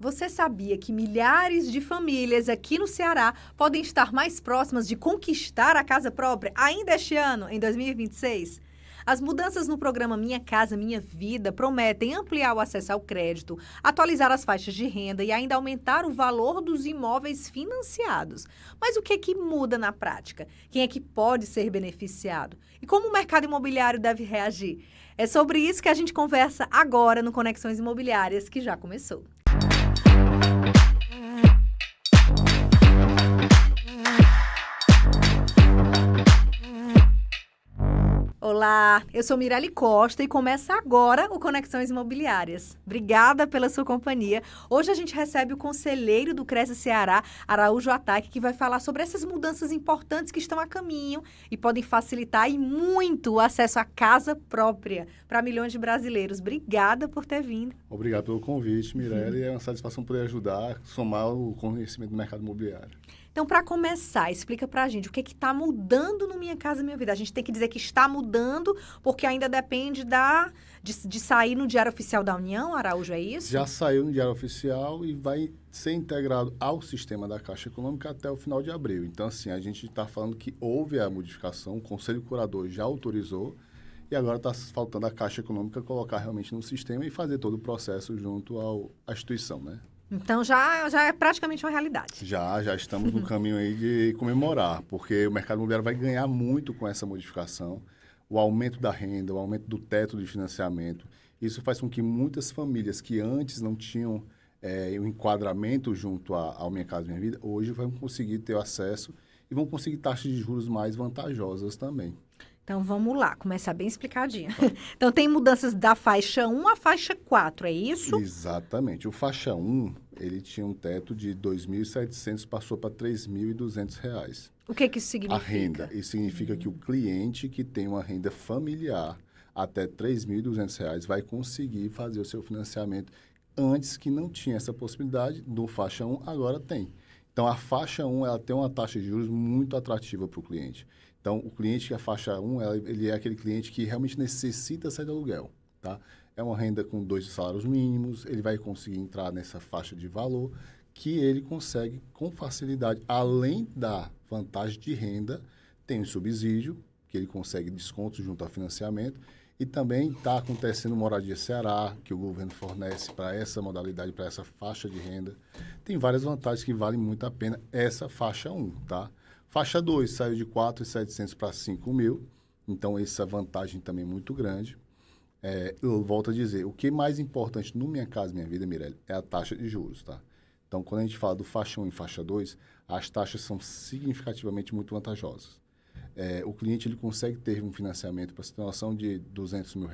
Você sabia que milhares de famílias aqui no Ceará podem estar mais próximas de conquistar a casa própria ainda este ano, em 2026? As mudanças no programa Minha Casa Minha Vida prometem ampliar o acesso ao crédito, atualizar as faixas de renda e ainda aumentar o valor dos imóveis financiados. Mas o que é que muda na prática? Quem é que pode ser beneficiado? E como o mercado imobiliário deve reagir? É sobre isso que a gente conversa agora no Conexões Imobiliárias, que já começou. Olá, eu sou Mirelle Costa e começa agora o Conexões Imobiliárias. Obrigada pela sua companhia. Hoje a gente recebe o conselheiro do Cresce Ceará, Araújo Ataque, que vai falar sobre essas mudanças importantes que estão a caminho e podem facilitar e muito o acesso à casa própria para milhões de brasileiros. Obrigada por ter vindo. Obrigado pelo convite, Mirelle. É uma satisfação poder ajudar, somar o conhecimento do mercado imobiliário. Então, para começar, explica para a gente o que está mudando no Minha Casa Minha Vida. A gente tem que dizer que está mudando, porque ainda depende de sair no Diário Oficial da União, Araújo, é isso? Já saiu no Diário Oficial e vai ser integrado ao sistema da Caixa Econômica até o final de abril. Então, assim, a gente está falando que houve a modificação, o Conselho Curador já autorizou, e agora está faltando a Caixa Econômica colocar realmente no sistema e fazer todo o processo junto à instituição, né? Então, já é praticamente uma realidade. Já estamos no caminho aí de comemorar, porque o mercado imobiliário vai ganhar muito com essa modificação, o aumento da renda, o aumento do teto de financiamento. Isso faz com que muitas famílias que antes não tinham o enquadramento junto ao Minha Casa Minha Vida, hoje vão conseguir ter acesso e vão conseguir taxas de juros mais vantajosas também. Então, vamos lá, começar bem explicadinho. Então, tem mudanças da faixa 1 à faixa 4, é isso? Exatamente. O faixa 1, ele tinha um teto de R$ 2.700, passou para R$ 3.200. O que isso significa? A renda. Isso significa que o cliente que tem uma renda familiar até R$ 3.200 vai conseguir fazer o seu financiamento. Antes que não tinha essa possibilidade, do faixa 1, agora tem. Então, a faixa 1 ela tem uma taxa de juros muito atrativa para o cliente. Então, o cliente que é a faixa 1, ele é aquele cliente que realmente necessita sair do aluguel, tá? É uma renda com 2 salários mínimos, ele vai conseguir entrar nessa faixa de valor que ele consegue com facilidade. Além da vantagem de renda, tem o subsídio, que ele consegue desconto junto ao financiamento, e também está acontecendo Moradia Ceará, que o governo fornece para essa modalidade, para essa faixa de renda. Tem várias vantagens que valem muito a pena essa faixa 1, tá? Faixa 2 saiu de 4.700 para 5.000, então essa vantagem também é muito grande. Eu volto a dizer, o que é mais importante no Minha Casa Minha Vida, Mirelle, é a taxa de juros, tá? Então, quando a gente fala do faixa 1 e faixa 2, as taxas são significativamente muito vantajosas. O cliente ele consegue ter um financiamento, para você ter noção, de R$200 mil,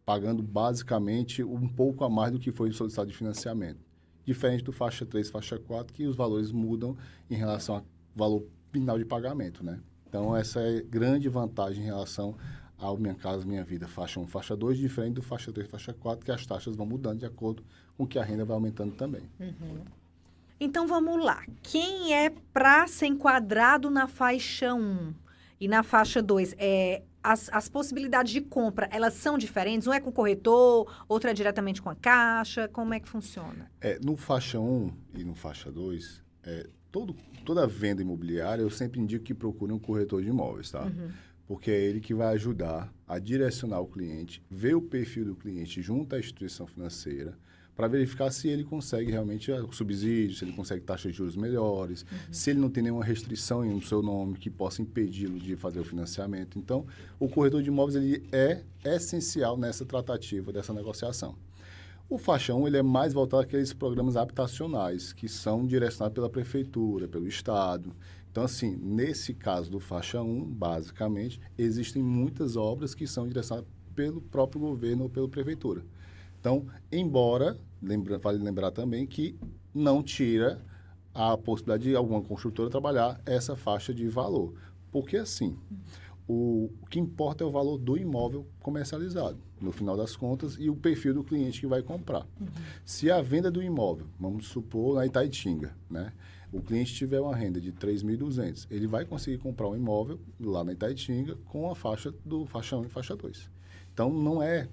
pagando basicamente um pouco a mais do que foi solicitado de financiamento. Diferente do faixa 3 e faixa 4, que os valores mudam em relação ao valor final de pagamento, né? Então, essa é grande vantagem em relação ao Minha Casa Minha Vida, faixa 1, faixa 2, diferente do faixa 3, faixa 4, que as taxas vão mudando de acordo com que a renda vai aumentando também. Uhum. Então, vamos lá. Quem é para ser enquadrado na faixa 1 e na faixa 2? As possibilidades de compra, elas são diferentes? Um é com o corretor, outro é diretamente com a Caixa? Como é que funciona? No faixa 1 e no faixa 2, toda venda imobiliária, eu sempre indico que procure um corretor de imóveis, tá? Uhum. Porque é ele que vai ajudar a direcionar o cliente, ver o perfil do cliente junto à instituição financeira, para verificar se ele consegue realmente o subsídio, se ele consegue taxas de juros melhores, se ele não tem nenhuma restrição no seu nome que possa impedi-lo de fazer o financiamento. Então, o corretor de imóveis ele é essencial nessa tratativa, dessa negociação. O faixa 1 ele é mais voltado àqueles programas habitacionais, que são direcionados pela prefeitura, pelo Estado. Então, assim, nesse caso do faixa 1, basicamente, existem muitas obras que são direcionadas pelo próprio governo ou pela prefeitura. Então, embora, vale lembrar também que não tira a possibilidade de alguma construtora trabalhar essa faixa de valor. Porque, assim, o que importa é o valor do imóvel comercializado, no final das contas, e o perfil do cliente que vai comprar. Uhum. Se a venda do imóvel, vamos supor, na Itaitinga, né? O cliente tiver uma renda de 3.200, ele vai conseguir comprar um imóvel lá na Itaitinga com a faixa do faixa 1 e faixa 2. Então, não é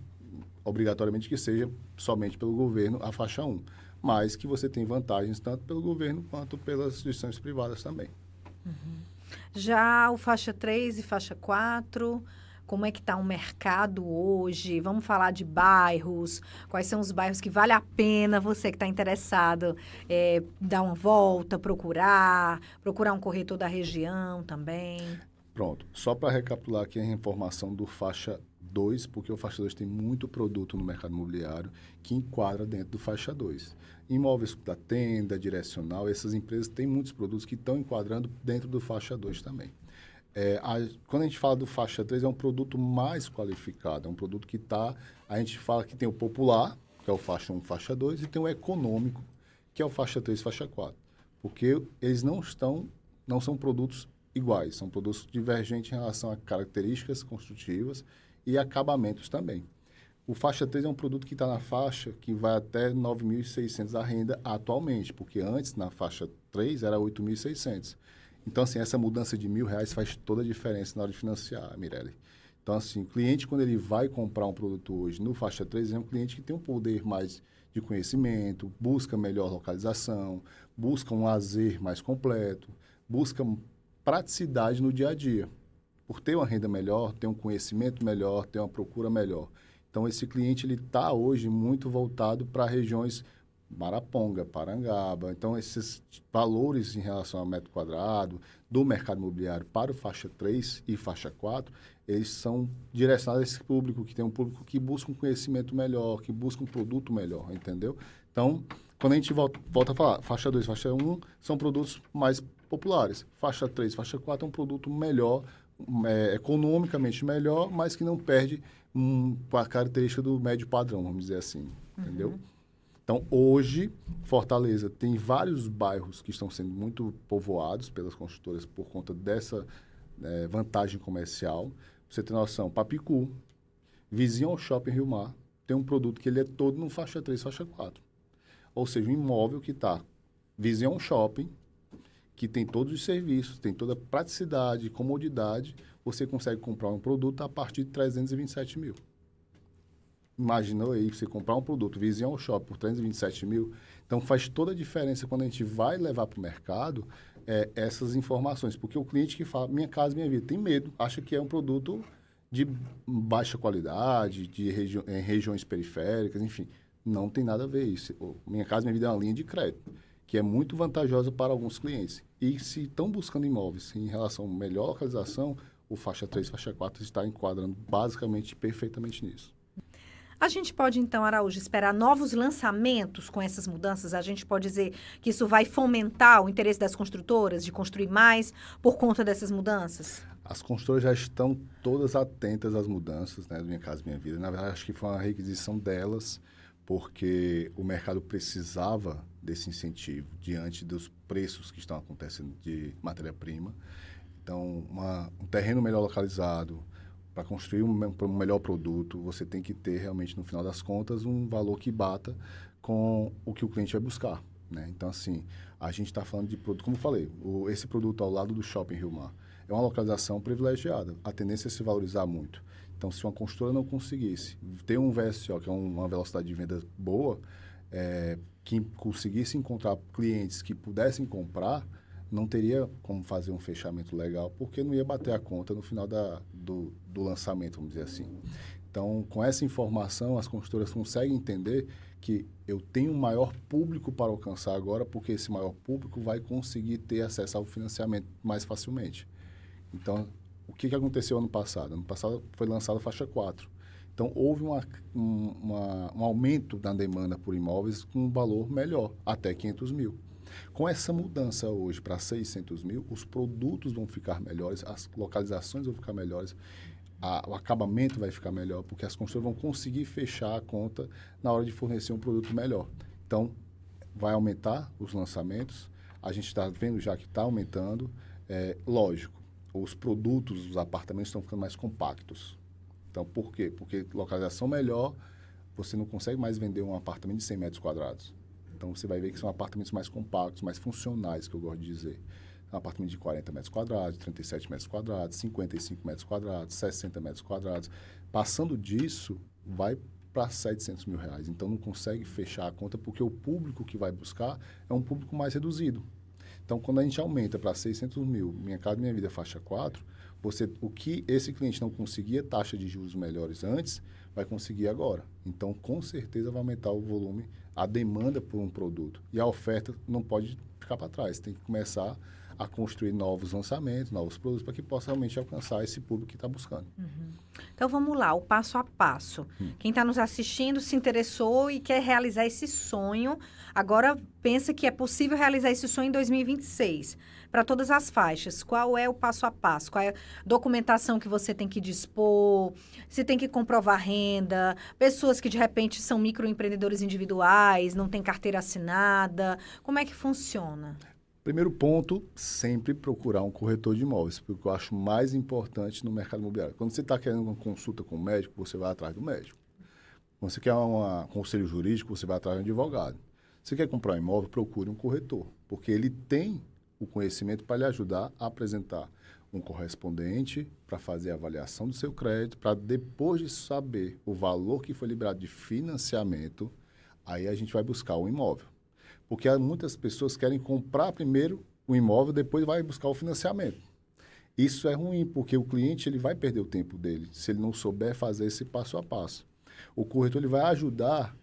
obrigatoriamente que seja somente pelo governo a faixa 1, mas que você tem vantagens tanto pelo governo quanto pelas instituições privadas também. Já o faixa 3 e faixa 4, como é que está o mercado hoje? Vamos falar de bairros, quais são os bairros que vale a pena você que está interessado dar uma volta, procurar um corretor da região também? Pronto, só para recapitular aqui a informação do faixa 2, porque o faixa 2 tem muito produto no mercado imobiliário que enquadra dentro do faixa 2. Imóveis da tenda, direcional, essas empresas têm muitos produtos que estão enquadrando dentro do faixa 2 também. Quando a gente fala do faixa 3, é um produto mais qualificado, é um produto que a gente fala que tem o popular, que é o faixa 1, faixa 2, e tem o econômico, que é o faixa 3, faixa 4. Porque eles não são produtos iguais, são produtos divergentes em relação a características construtivas e acabamentos também. O faixa 3 é um produto que está na faixa que vai até R$ 9.600 a renda atualmente, porque antes, na faixa 3, era R$ 8.600. Então, assim, essa mudança de R$ 1.000 faz toda a diferença na hora de financiar, Mirelle. Então, assim, o cliente, quando ele vai comprar um produto hoje no faixa 3, é um cliente que tem um poder mais de conhecimento, busca melhor localização, busca um lazer mais completo, busca praticidade no dia a dia. Por ter uma renda melhor, ter um conhecimento melhor, ter uma procura melhor. Então, esse cliente está hoje muito voltado para regiões Maraponga, Parangaba. Então, esses valores em relação ao metro quadrado do mercado imobiliário para o faixa 3 e faixa 4, eles são direcionados a esse público, que tem um público que busca um conhecimento melhor, que busca um produto melhor, entendeu? Então, quando a gente volta a falar, faixa 2 e faixa 1 são produtos mais populares. Faixa 3 e faixa 4 é um produto melhor, economicamente melhor, mas que não perde a característica do médio padrão, vamos dizer assim, entendeu? Então, hoje, Fortaleza tem vários bairros que estão sendo muito povoados pelas construtoras por conta dessa vantagem comercial. Pra você ter noção, Papicu, vizinho ao Shopping Rio Mar, tem um produto que ele é todo no faixa 3, faixa 4. Ou seja, um imóvel que está vizinho a um shopping, que tem todos os serviços, tem toda a praticidade, comodidade, você consegue comprar um produto a partir de 327 mil. Imaginou aí você comprar um produto vizinho ao shopping por 327 mil? Então, faz toda a diferença quando a gente vai levar para o mercado essas informações. Porque o cliente que fala, Minha Casa Minha Vida, tem medo, acha que é um produto de baixa qualidade, em regiões periféricas, enfim. Não tem nada a ver isso. Minha Casa Minha Vida é uma linha de crédito, que é muito vantajosa para alguns clientes. E se estão buscando imóveis em relação a melhor localização, o faixa 3, faixa 4 está enquadrando basicamente perfeitamente nisso. A gente pode, então, Araújo, esperar novos lançamentos com essas mudanças? A gente pode dizer que isso vai fomentar o interesse das construtoras de construir mais por conta dessas mudanças? As construtoras já estão todas atentas às mudanças, né, do Minha Casa Minha Vida. Na verdade, acho que foi uma requisição delas, porque o mercado precisava desse incentivo diante dos preços que estão acontecendo de matéria-prima. Então, um terreno melhor localizado, para construir um melhor produto, você tem que ter realmente, no final das contas, um valor que bata com o que o cliente vai buscar, né? Então, assim, a gente está falando de produto, como eu falei, esse produto ao lado do Shopping Rio Mar é uma localização privilegiada. A tendência é se valorizar muito. Então, se uma construtora não conseguisse ter um VSO, que é uma velocidade de venda boa, que conseguisse encontrar clientes que pudessem comprar, não teria como fazer um fechamento legal, porque não ia bater a conta no final do lançamento, vamos dizer assim. Então, com essa informação, as construtoras conseguem entender que eu tenho um maior público para alcançar agora, porque esse maior público vai conseguir ter acesso ao financiamento mais facilmente. Então, o que aconteceu ano passado? Ano passado foi lançada a faixa 4. Então, houve um aumento da demanda por imóveis com um valor melhor, até 500 mil. Com essa mudança hoje para 600 mil, os produtos vão ficar melhores, as localizações vão ficar melhores, o acabamento vai ficar melhor, porque as construtoras vão conseguir fechar a conta na hora de fornecer um produto melhor. Então, vai aumentar os lançamentos, a gente está vendo já que está aumentando. Lógico, os produtos, os apartamentos estão ficando mais compactos. Então, por quê? Porque localização melhor, você não consegue mais vender um apartamento de 100 metros quadrados. Então, você vai ver que são apartamentos mais compactos, mais funcionais, que eu gosto de dizer. Um apartamento de 40 metros quadrados, 37 metros quadrados, 55 metros quadrados, 60 metros quadrados. Passando disso, vai para 700 mil reais. Então, não consegue fechar a conta porque o público que vai buscar é um público mais reduzido. Então, quando a gente aumenta para 600 mil, Minha Casa Minha Vida faixa 4, o que esse cliente não conseguia, taxa de juros melhores antes, vai conseguir agora. Então, com certeza, vai aumentar o volume, a demanda por um produto. E a oferta não pode ficar para trás. Tem que começar a construir novos lançamentos, novos produtos, para que possa realmente alcançar esse público que está buscando. Então, vamos lá, o passo a passo. Quem está nos assistindo se interessou e quer realizar esse sonho, agora pensa que é possível realizar esse sonho em 2026, para todas as faixas. Qual é o passo a passo? Qual é a documentação que você tem que dispor? Se tem que comprovar renda? Pessoas que, de repente, são microempreendedores individuais, não têm carteira assinada. Como é que funciona? Primeiro ponto, sempre procurar um corretor de imóveis, porque eu acho mais importante no mercado imobiliário. Quando você está querendo uma consulta com o médico, você vai atrás do médico. Quando você quer um conselho jurídico, você vai atrás de um advogado. Você quer comprar um imóvel, procure um corretor, porque ele tem o conhecimento para lhe ajudar a apresentar um correspondente para fazer a avaliação do seu crédito, para depois de saber o valor que foi liberado de financiamento, aí a gente vai buscar o imóvel. Porque muitas pessoas querem comprar primeiro o imóvel, depois vai buscar o financiamento. Isso é ruim, porque o cliente ele vai perder o tempo dele, se ele não souber fazer esse passo a passo. O corretor ele vai ajudar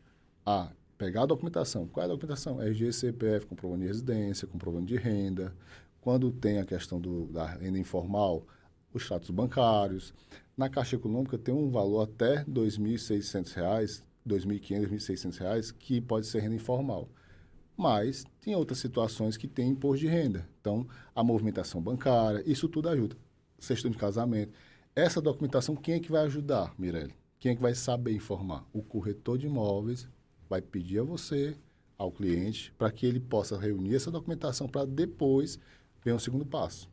a pegar a documentação. Qual é a documentação? RG, CPF, comprovante de residência, comprovante de renda. Quando tem a questão da renda informal, os extratos bancários. Na Caixa Econômica tem um valor até R$ 2.600, R$ 2.500, R$ 1.600, que pode ser renda informal. Mas tem outras situações que tem imposto de renda. Então, a movimentação bancária, isso tudo ajuda. Certidão de casamento. Essa documentação, quem é que vai ajudar, Mirelle? Quem é que vai saber informar? O corretor de imóveis vai pedir a você, ao cliente, para que ele possa reunir essa documentação para depois ver um segundo passo.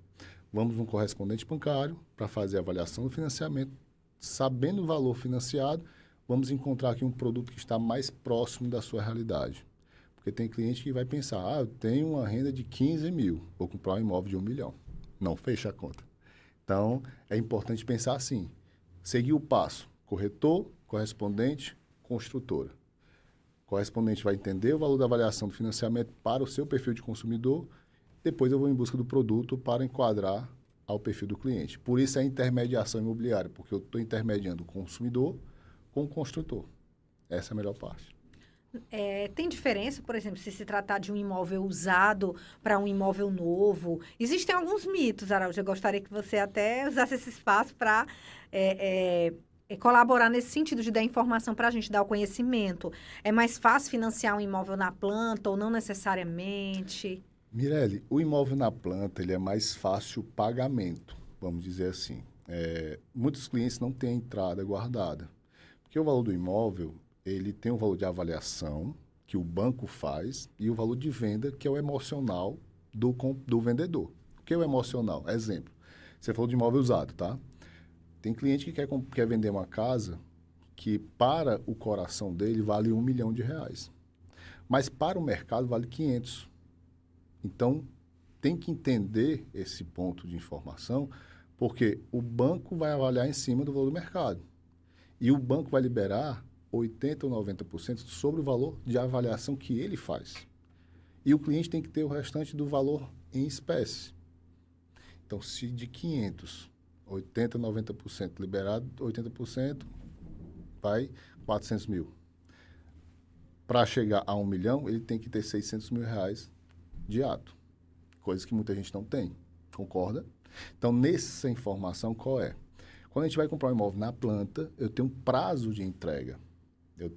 Vamos num correspondente bancário para fazer a avaliação do financiamento. Sabendo o valor financiado, vamos encontrar aqui um produto que está mais próximo da sua realidade. Porque tem cliente que vai pensar, eu tenho uma renda de 15 mil, vou comprar um imóvel de 1 milhão. Não fecha a conta. Então, é importante pensar assim, seguir o passo, corretor, correspondente, construtora. O correspondente vai entender o valor da avaliação do financiamento para o seu perfil de consumidor, depois eu vou em busca do produto para enquadrar ao perfil do cliente. Por isso é a intermediação imobiliária, porque eu estou intermediando o consumidor com o construtor. Essa é a melhor parte. Tem diferença, por exemplo, se tratar de um imóvel usado para um imóvel novo? Existem alguns mitos, Araújo. Eu gostaria que você até usasse esse espaço para colaborar nesse sentido de dar informação para a gente, dar o conhecimento. É mais fácil financiar um imóvel na planta ou não necessariamente? Mirelle, o imóvel na planta ele é mais fácil o pagamento, vamos dizer assim. Muitos clientes não têm a entrada guardada, porque o valor do imóvel ele tem o valor de avaliação que o banco faz e o valor de venda, que é o emocional do vendedor. O que é o emocional? Exemplo, você falou de imóvel usado, tá? Tem cliente que quer vender uma casa que para o coração dele vale R$1 milhão, mas para o mercado vale 500. Então, tem que entender esse ponto de informação, porque o banco vai avaliar em cima do valor do mercado. E o banco vai liberar 80% ou 90% sobre o valor de avaliação que ele faz. E o cliente tem que ter o restante do valor em espécie. Então, se de 500, 80%, 90% liberado, 80% vai 400 mil. Para chegar a 1 milhão, ele tem que ter 600 mil reais de ato. Coisas que muita gente não tem. Concorda? Então, nessa informação, qual é? Quando a gente vai comprar um imóvel na planta, eu tenho um prazo de entrega.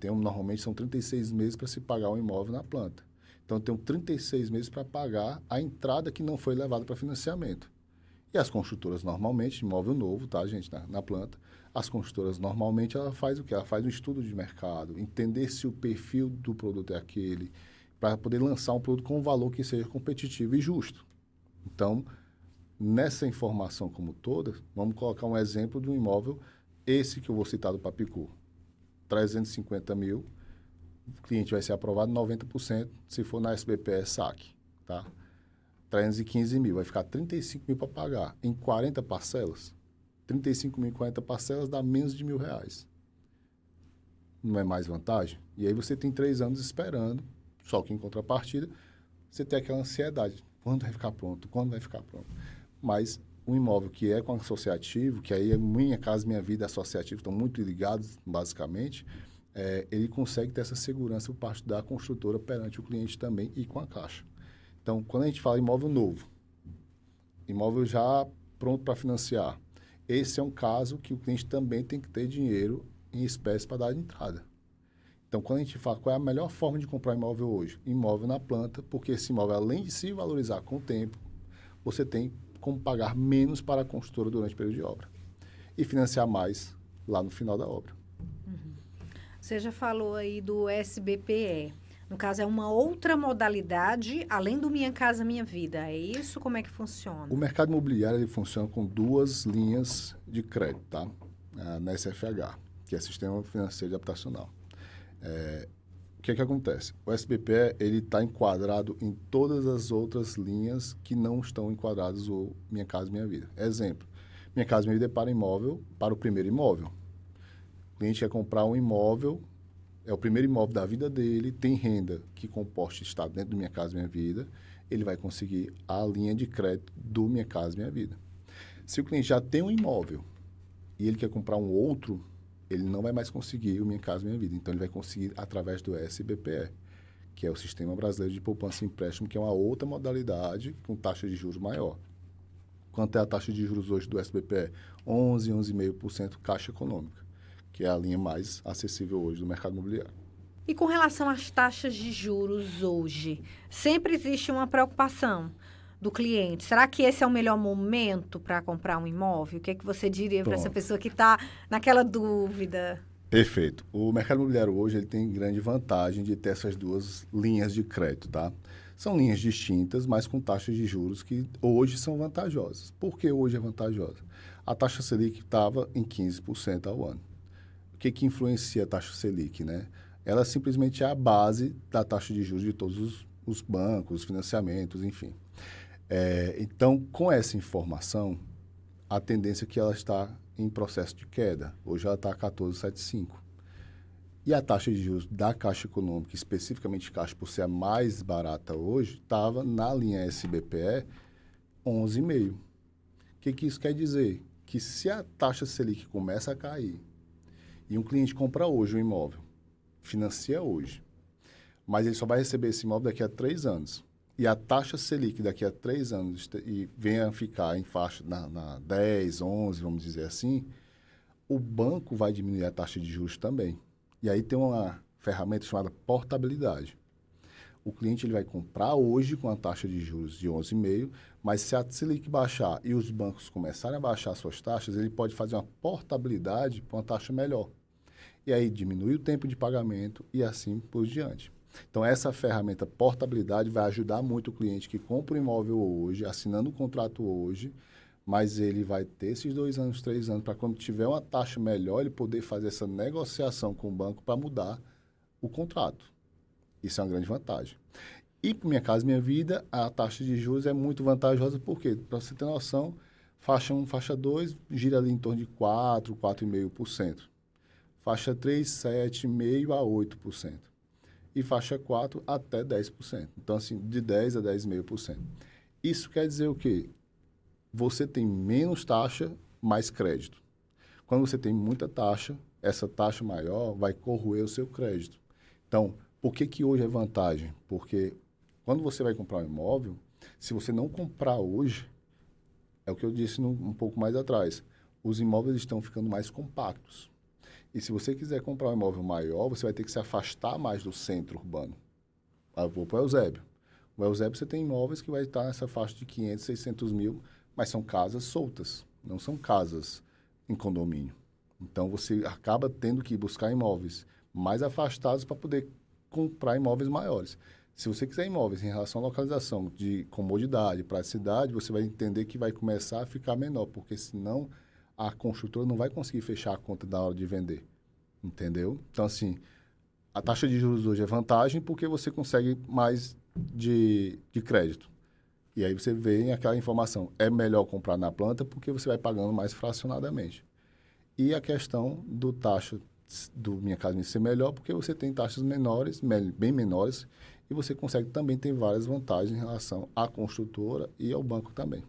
Normalmente, são 36 meses para se pagar um imóvel na planta. Então, eu tenho 36 meses para pagar a entrada que não foi levada para financiamento. E as construtoras, normalmente, imóvel novo, tá, gente, na planta, as construtoras, normalmente, ela faz o quê? Ela faz um estudo de mercado, entender se o perfil do produto é aquele, para poder lançar um produto com um valor que seja competitivo e justo. Então, nessa informação como toda, vamos colocar um exemplo de um imóvel, esse que eu vou citar do Papicu. 350 mil, o cliente vai ser aprovado 90%, se for na SBPE saque, tá? 315 mil, vai ficar 35 mil para pagar em 40 parcelas. 35 mil em 40 parcelas dá menos de R$1.000. Não é mais vantagem? E aí você tem 3 anos esperando, só que em contrapartida, você tem aquela ansiedade. Quando vai ficar pronto? Quando vai ficar pronto? Mas um imóvel que é com associativo, que aí é Minha Casa Minha Vida associativo, estão muito ligados, basicamente, ele consegue ter essa segurança por parte da construtora perante o cliente também e com a Caixa. Então, quando a gente fala imóvel novo, imóvel já pronto para financiar, esse é um caso que o cliente também tem que ter dinheiro em espécie para dar de entrada. Então, quando a gente fala qual é a melhor forma de comprar imóvel hoje? Imóvel na planta, porque esse imóvel, além de se valorizar com o tempo, você tem como pagar menos para a construtora durante o período de obra e financiar mais lá no final da obra. Você já falou aí do SBPE. No caso, é uma outra modalidade, além do Minha Casa Minha Vida. É isso? Como é que funciona? O mercado imobiliário ele funciona com 2 linhas de crédito, tá? Na SFH, que é Sistema Financeiro Habitacional. O que acontece? O SBPE ele está enquadrado em todas as outras linhas que não estão enquadradas o Minha Casa Minha Vida. Exemplo, Minha Casa Minha Vida é para imóvel, para o primeiro imóvel. O cliente quer comprar um imóvel, é o primeiro imóvel da vida dele, tem renda que composta está dentro do Minha Casa Minha Vida, ele vai conseguir a linha de crédito do Minha Casa Minha Vida. Se o cliente já tem um imóvel e ele quer comprar um outro, ele não vai mais conseguir o Minha Casa Minha Vida. Então, ele vai conseguir através do SBPE, que é o Sistema Brasileiro de Poupança e Empréstimo, que é uma outra modalidade com taxa de juros maior. Quanto é a taxa de juros hoje do SBPE? 11,5% Caixa Econômica, que é a linha mais acessível hoje do mercado imobiliário. E com relação às taxas de juros hoje, sempre existe uma preocupação do cliente. Será que esse é o melhor momento para comprar um imóvel? O que é que você diria para essa pessoa que está naquela dúvida? Perfeito. O mercado imobiliário hoje ele tem grande vantagem de ter essas 2 linhas de crédito, tá? São linhas distintas, mas com taxas de juros que hoje são vantajosas. Por que hoje é vantajosa? A taxa Selic estava em 15% ao ano. O que influencia a taxa Selic, né? Ela simplesmente é a base da taxa de juros de todos os bancos, os financiamentos, enfim. Então, com essa informação, a tendência é que ela está em processo de queda. Hoje ela está a 14,75. E a taxa de juros da Caixa Econômica, especificamente Caixa, por ser a mais barata hoje, estava na linha SBPE 11,5. O que isso quer dizer? Que se a taxa Selic começa a cair e um cliente compra hoje um imóvel, financia hoje, mas ele só vai receber esse imóvel daqui a 3 anos. E a taxa Selic daqui a 3 anos e venha a ficar em faixa na 10, 11, vamos dizer assim, o banco vai diminuir a taxa de juros também. E aí tem uma ferramenta chamada portabilidade. O cliente ele vai comprar hoje com a taxa de juros de 11,5, mas se a Selic baixar e os bancos começarem a baixar suas taxas, ele pode fazer uma portabilidade para uma taxa melhor. E aí diminui o tempo de pagamento e assim por diante. Então, essa ferramenta portabilidade vai ajudar muito o cliente que compra o imóvel hoje, assinando o contrato hoje, mas ele vai ter esses 2 anos, 3 anos, para quando tiver uma taxa melhor, ele poder fazer essa negociação com o banco para mudar o contrato. Isso é uma grande vantagem. E para Minha Casa Minha Vida, a taxa de juros é muito vantajosa, porque, para você ter noção, faixa 1, faixa 2, gira ali em torno de 4, 4,5%. Faixa 3, 7,5% a 8%. E faixa 4 até 10%. Então, assim, de 10% a 10,5%. Isso quer dizer o quê? Você tem menos taxa, mais crédito. Quando você tem muita taxa, essa taxa maior vai corroer o seu crédito. Então, por que hoje é vantagem? Porque quando você vai comprar um imóvel, se você não comprar hoje, é o que eu disse um pouco mais atrás, os imóveis estão ficando mais compactos. E se você quiser comprar um imóvel maior, você vai ter que se afastar mais do centro urbano. Eu vou para o Eusébio. O Eusébio você tem imóveis que vai estar nessa faixa de 500, 600 mil, mas são casas soltas, não são casas em condomínio. Então, você acaba tendo que buscar imóveis mais afastados para poder comprar imóveis maiores. Se você quiser imóveis em relação à localização de comodidade, praticidade, você vai entender que vai começar a ficar menor, porque senão a construtora não vai conseguir fechar a conta na hora de vender, entendeu? Então, assim, a taxa de juros hoje é vantagem porque você consegue mais de crédito. E aí você vê aquela informação, é melhor comprar na planta porque você vai pagando mais fracionadamente. E a questão do taxa do Minha Casa Minha ser melhor, porque você tem taxas menores, bem menores, e você consegue também ter várias vantagens em relação à construtora e ao banco também.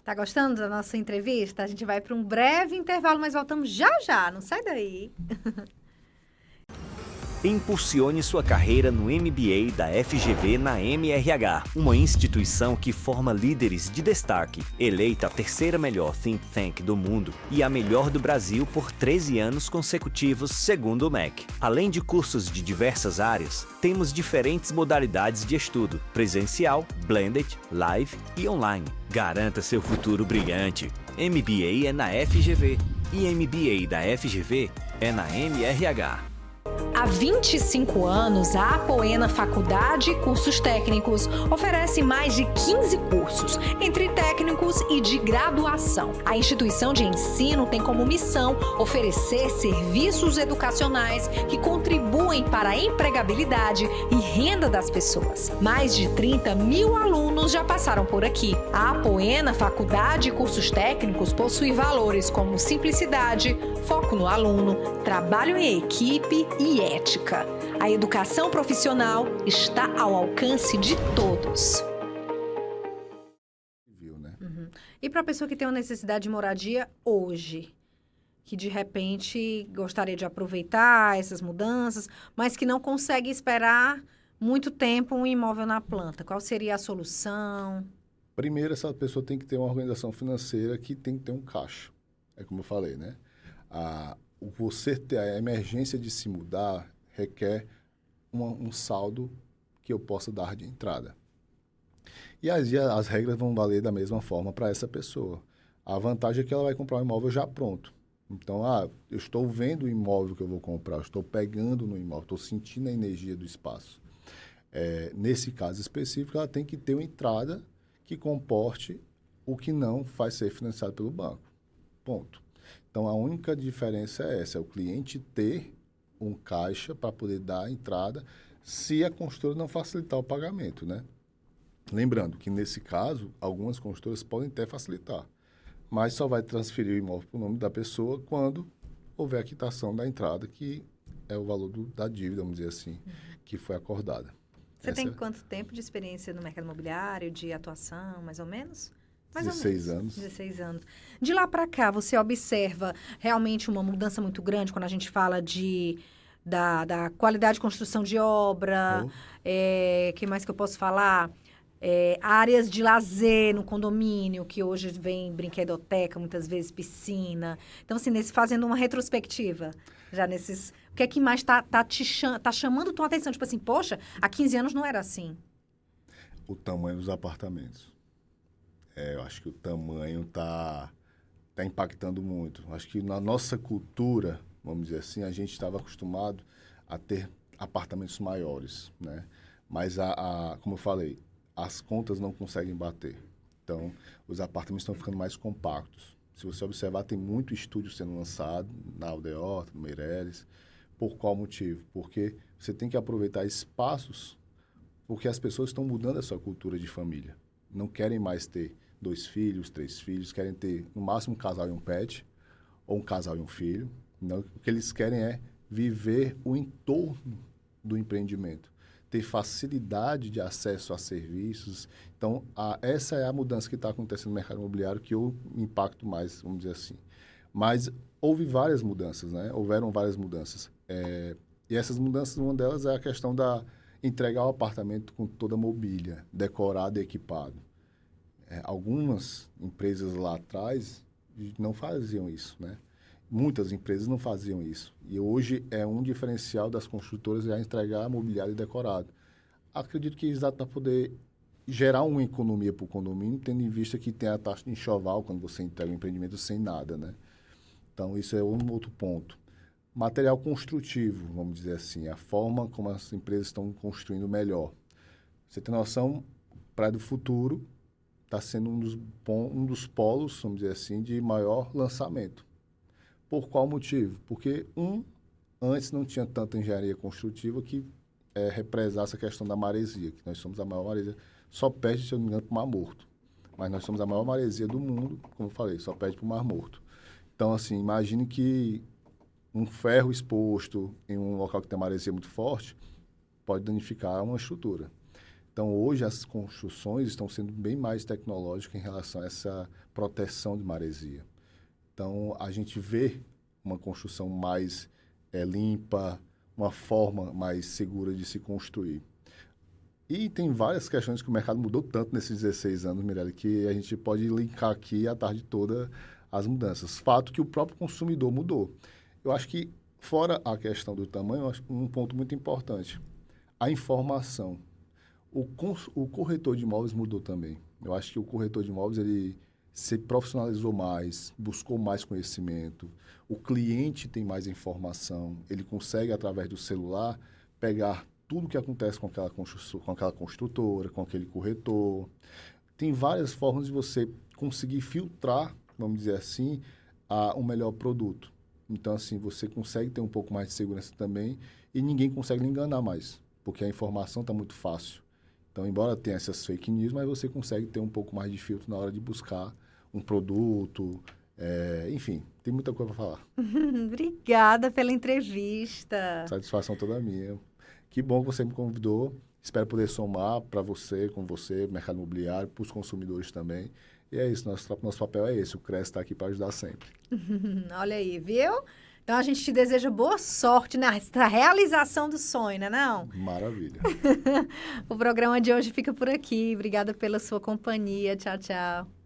Tá gostando da nossa entrevista? A gente vai para um breve intervalo, mas voltamos já já. Não sai daí. Impulsione sua carreira no MBA da FGV na MRH, uma instituição que forma líderes de destaque, eleita a terceira melhor think tank do mundo e a melhor do Brasil por 13 anos consecutivos, segundo o MEC. Além de cursos de diversas áreas, temos diferentes modalidades de estudo: presencial, blended, live e online. Garanta seu futuro brilhante. MBA é na FGV e MBA da FGV é na MRH. Há 25 anos, a Apoena Faculdade e Cursos Técnicos oferece mais de 15 cursos, entre técnicos e de graduação. A instituição de ensino tem como missão oferecer serviços educacionais que contribuem para a empregabilidade e renda das pessoas. Mais de 30 mil alunos já passaram por aqui. A Apoena Faculdade e Cursos Técnicos possui valores como simplicidade, foco no aluno, trabalho em equipe e ética. A educação profissional está ao alcance de todos. E para a pessoa que tem uma necessidade de moradia hoje, que de repente gostaria de aproveitar essas mudanças, mas que não consegue esperar muito tempo um imóvel na planta, qual seria a solução? Primeiro, essa pessoa tem que ter uma organização financeira que tem que ter um caixa. É como eu falei, né? Você ter a emergência de se mudar requer um saldo que eu possa dar de entrada. E as regras vão valer da mesma forma para essa pessoa. A vantagem é que ela vai comprar um imóvel já pronto. Então, eu estou vendo o imóvel que eu vou comprar, eu estou pegando no imóvel, estou sentindo a energia do espaço. Nesse caso específico, ela tem que ter uma entrada que comporte o que não vai ser financiado pelo banco. Ponto. Então, a única diferença é essa, é o cliente ter um caixa para poder dar a entrada se a construtora não facilitar o pagamento, né? Lembrando que, nesse caso, algumas construtoras podem até facilitar, mas só vai transferir o imóvel para o nome da pessoa quando houver a quitação da entrada, que é o valor da dívida, vamos dizer assim, que foi acordada. Você tem quanto tempo de experiência no mercado imobiliário, de atuação, mais ou menos? 16 anos. 16 anos. De lá para cá, você observa realmente uma mudança muito grande quando a gente fala da qualidade de construção de obra, que mais que eu posso falar? Áreas de lazer no condomínio, que hoje vem brinquedoteca, muitas vezes piscina. Então, assim, fazendo uma retrospectiva, já nesses... O que é que mais tá chamando tua atenção? Tipo assim, poxa, há 15 anos não era assim. O tamanho dos apartamentos. Eu acho que o tamanho tá impactando muito. Acho que na nossa cultura, vamos dizer assim, a gente estava acostumado a ter apartamentos maiores, né? Mas, como eu falei, as contas não conseguem bater. Então, os apartamentos estão ficando mais compactos. Se você observar, tem muito estúdio sendo lançado na Aldeota, no Meireles. Por qual motivo? Porque você tem que aproveitar espaços, porque as pessoas estão mudando a sua cultura de família. Não querem mais ter 2 filhos, 3 filhos, querem ter, no máximo, um casal e um pet, ou um casal e um filho. Não, o que eles querem é viver o entorno do empreendimento, ter facilidade de acesso a serviços. Então, essa é a mudança que está acontecendo no mercado imobiliário, que eu impacto mais, vamos dizer assim. Mas houve várias mudanças, né? Houveram várias mudanças. E essas mudanças, uma delas é a questão da entregar o apartamento com toda a mobília, decorado e equipado. Algumas empresas lá atrás não faziam isso, né? Muitas empresas não faziam isso. E hoje é um diferencial das construtoras já entregar mobiliário decorado. Acredito que exato para poder gerar uma economia para o condomínio, tendo em vista que tem a taxa de enxoval quando você entrega o empreendimento sem nada, né? Então, isso é um outro ponto. Material construtivo, vamos dizer assim, a forma como as empresas estão construindo melhor. Você tem noção, Praia do Futuro está sendo um dos polos, vamos dizer assim, de maior lançamento. Por qual motivo? Porque, antes não tinha tanta engenharia construtiva que represasse a questão da maresia, que nós somos a maior maresia, só perde, se eu não me engano, para o Mar Morto. Mas nós somos a maior maresia do mundo, como eu falei, só perde para o Mar Morto. Então, assim, imagine que Um ferro exposto em um local que tem maresia muito forte pode danificar uma estrutura. Então, hoje, as construções estão sendo bem mais tecnológicas em relação a essa proteção de maresia. Então, a gente vê uma construção mais limpa, uma forma mais segura de se construir. E tem várias questões que o mercado mudou tanto nesses 16 anos, Mirella, que a gente pode linkar aqui a tarde toda as mudanças. Fato que o próprio consumidor mudou. Eu acho que, fora a questão do tamanho, eu acho um ponto muito importante, a informação. O corretor de imóveis mudou também. Eu acho que o corretor de imóveis, ele se profissionalizou mais, buscou mais conhecimento, o cliente tem mais informação, ele consegue, através do celular, pegar tudo o que acontece com aquela construtora, com aquele corretor. Tem várias formas de você conseguir filtrar, vamos dizer assim, um melhor produto. Então, assim, você consegue ter um pouco mais de segurança também e ninguém consegue lhe enganar mais, porque a informação está muito fácil. Então, embora tenha essas fake news, mas você consegue ter um pouco mais de filtro na hora de buscar um produto, enfim, tem muita coisa para falar. Obrigada pela entrevista. Satisfação toda minha. Que bom que você me convidou. Espero poder somar para você, com você, mercado imobiliário, para os consumidores também. E é isso, nosso papel é esse, o CRES está aqui para ajudar sempre. Olha aí, viu? Então, a gente te deseja boa sorte nessa realização do sonho, né não? Maravilha. O programa de hoje fica por aqui. Obrigada pela sua companhia. Tchau, tchau.